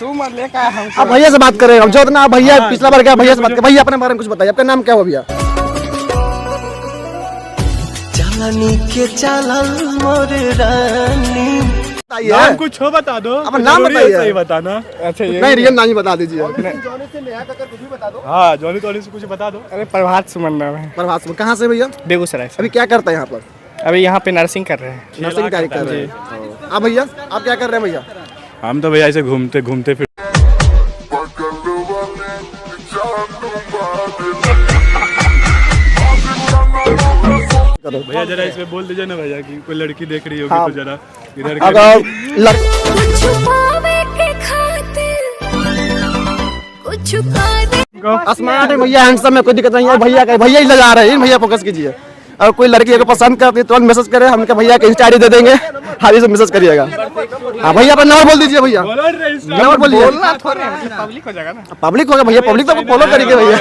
तू मत ले का हम अब भैया से बात करें हम, जो इतना भैया पिछला बार क्या भैया से बात कर। भैया अपने बारे में कुछ बताइए, आपका नाम क्या हुआ भैया? चालानी के चालाल मोर रानी। नाम कुछ हो बता दो। अब नाम बताइए। सही बताना। अच्छा ये नहीं रियल नाम ही बता दीजिए। हाँ जॉनी तॉनी से कुछ बता दो। अरे प्रभात सुमन नाम है। प्रभात में कहाँ से भैया? बेगूसराय से। अभी क्या करते हैं यहाँ पर? अभी यहाँ पे नर्सिंग कर रहे हैं। नर्सिंग तैयारी कर रहे हैं। आप भैया आप क्या कर रहे हैं भैया? हम तो भैया ऐसे घूमते घूमते फिर भैया जरा इसमें बोल दीजिए ना भैया कि कोई लड़की देख रही होगी तो जरा इधर स्मार्ट है भैया, हैंडसम है, कोई दिक्कत नहीं है। भैया का भैया ही लगा रहे हैं, भैया फोकस कीजिए। और कोई लड़की अगर पसंद करती है तो मैसेज करे, हम क्या भैया का इंस्टा आईडी दे देंगे, हाँ से मैसेज करिएगा। हाँ भैया अपना नंबर बोल दीजिए भैया, नंबर बोलिए। बोलना थोड़े पब्लिक हो जाएगा ना। पब्लिक होगा भैया, पब्लिक तो फॉलो करेंगे भैया।